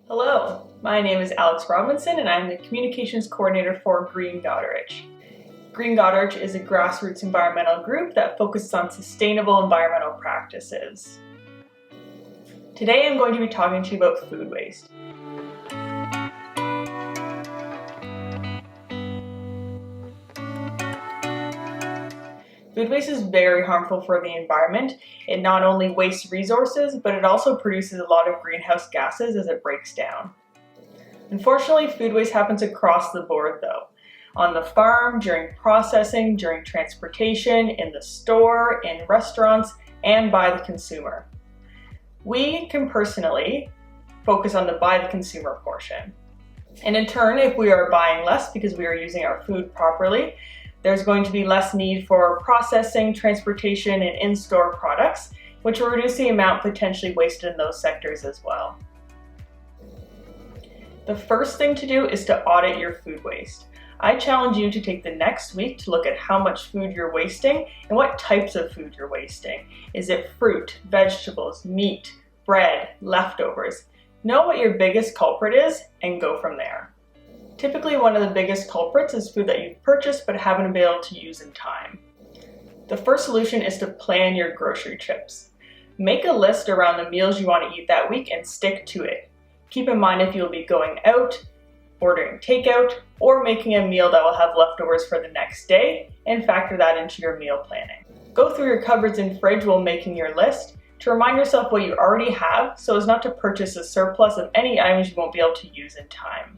Hello, my name is Alex Robinson and I'm the Communications Coordinator for Green Goderich. Green Goderich is a grassroots environmental group that focuses on sustainable environmental practices. Today I'm going to be talking to you about food waste. Food waste is very harmful for the environment. It not only wastes resources, but it also produces a lot of greenhouse gases as it breaks down. Unfortunately, food waste happens across the board though. On the farm, during processing, during transportation, in the store, in restaurants, and by the consumer. We can personally focus on the by the consumer portion. And in turn, if we are buying less because we are using our food properly, there's going to be less need for processing, transportation, and in-store products, which will reduce the amount potentially wasted in those sectors as well. The first thing to do is to audit your food waste. I challenge you to take the next week to look at how much food you're wasting and what types of food you're wasting. Is it fruit, vegetables, meat, bread, leftovers? Know what your biggest culprit is and go from there. Typically, one of the biggest culprits is food that you've purchased but haven't been able to use in time. The first solution is to plan your grocery trips. Make a list around the meals you want to eat that week and stick to it. Keep in mind if you'll be going out, ordering takeout, or making a meal that will have leftovers for the next day, and factor that into your meal planning. Go through your cupboards and fridge while making your list to remind yourself what you already have so as not to purchase a surplus of any items you won't be able to use in time.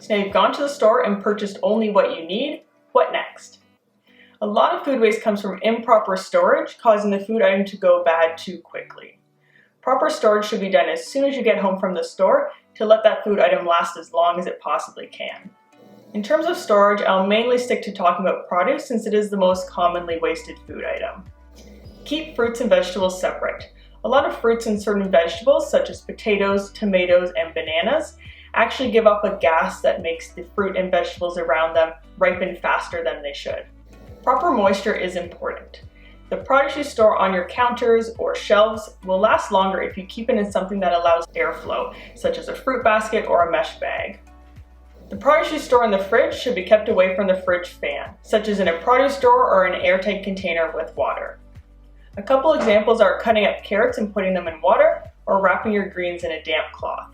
So now you've gone to the store and purchased only what you need, what next? A lot of food waste comes from improper storage, causing the food item to go bad too quickly. Proper storage should be done as soon as you get home from the store to let that food item last as long as it possibly can. In terms of storage, I'll mainly stick to talking about produce since it is the most commonly wasted food item. Keep fruits and vegetables separate. A lot of fruits and certain vegetables, such as potatoes, tomatoes, and bananas, actually give off a gas that makes the fruit and vegetables around them ripen faster than they should. Proper moisture is important. The produce you store on your counters or shelves will last longer if you keep it in something that allows airflow, such as a fruit basket or a mesh bag. The produce you store in the fridge should be kept away from the fridge fan, such as in a produce drawer or an airtight container with water. A couple examples are cutting up carrots and putting them in water, or wrapping your greens in a damp cloth.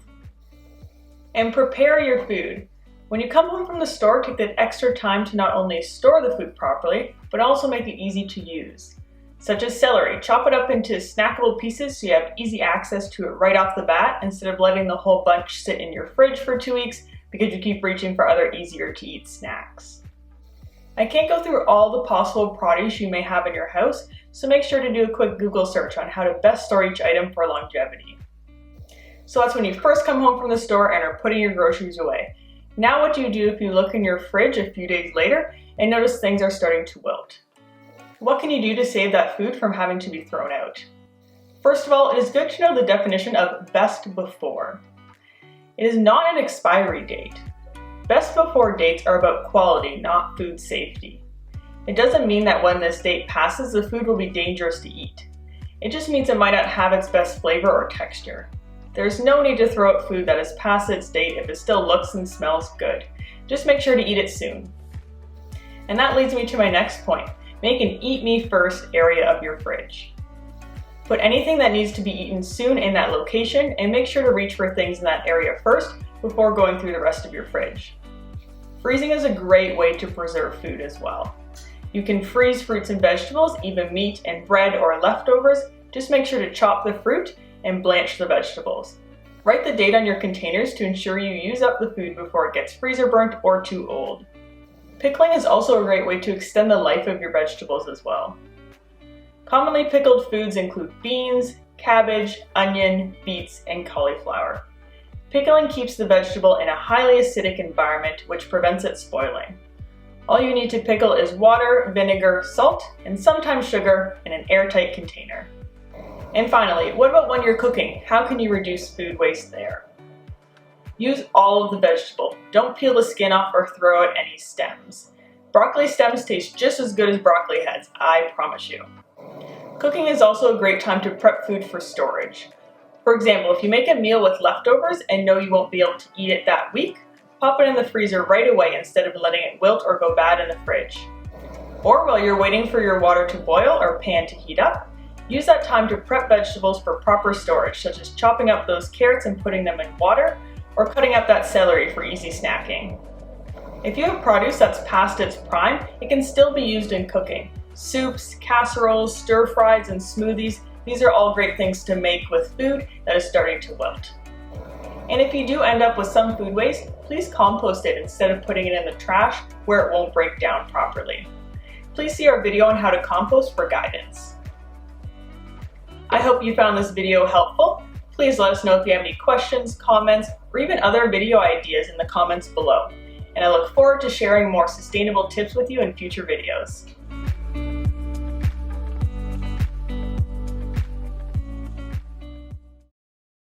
And prepare your food. When you come home from the store, take that extra time to not only store the food properly, but also make it easy to use. Such as celery, chop it up into snackable pieces so you have easy access to it right off the bat instead of letting the whole bunch sit in your fridge for 2 weeks because you keep reaching for other easier to eat snacks. I can't go through all the possible produce you may have in your house, so make sure to do a quick Google search on how to best store each item for longevity. So that's when you first come home from the store and are putting your groceries away. Now what do you do if you look in your fridge a few days later and notice things are starting to wilt? What can you do to save that food from having to be thrown out? First of all, it is good to know the definition of best before. It is not an expiry date. Best before dates are about quality, not food safety. It doesn't mean that when this date passes, the food will be dangerous to eat. It just means it might not have its best flavor or texture. There's no need to throw out food that is past its date if it still looks and smells good. Just make sure to eat it soon. And that leads me to my next point. Make an eat me first area of your fridge. Put anything that needs to be eaten soon in that location and make sure to reach for things in that area first before going through the rest of your fridge. Freezing is a great way to preserve food as well. You can freeze fruits and vegetables, even meat and bread or leftovers. Just make sure to chop the fruit and blanch the vegetables. Write the date on your containers to ensure you use up the food before it gets freezer burnt or too old. Pickling is also a great way to extend the life of your vegetables as well. Commonly pickled foods include beans, cabbage, onion, beets, and cauliflower. Pickling keeps the vegetable in a highly acidic environment which prevents it spoiling. All you need to pickle is water, vinegar, salt, and sometimes sugar in an airtight container. And finally, what about when you're cooking? How can you reduce food waste there? Use all of the vegetable. Don't peel the skin off or throw out any stems. Broccoli stems taste just as good as broccoli heads, I promise you. Cooking is also a great time to prep food for storage. For example, if you make a meal with leftovers and know you won't be able to eat it that week, pop it in the freezer right away instead of letting it wilt or go bad in the fridge. Or while you're waiting for your water to boil or pan to heat up, use that time to prep vegetables for proper storage, such as chopping up those carrots and putting them in water, or cutting up that celery for easy snacking. If you have produce that's past its prime, it can still be used in cooking. Soups, casseroles, stir-fries, and smoothies, these are all great things to make with food that is starting to wilt. And if you do end up with some food waste, please compost it instead of putting it in the trash where it won't break down properly. Please see our video on how to compost for guidance. I hope you found this video helpful. Please let us know if you have any questions, comments, or even other video ideas in the comments below. And I look forward to sharing more sustainable tips with you in future videos.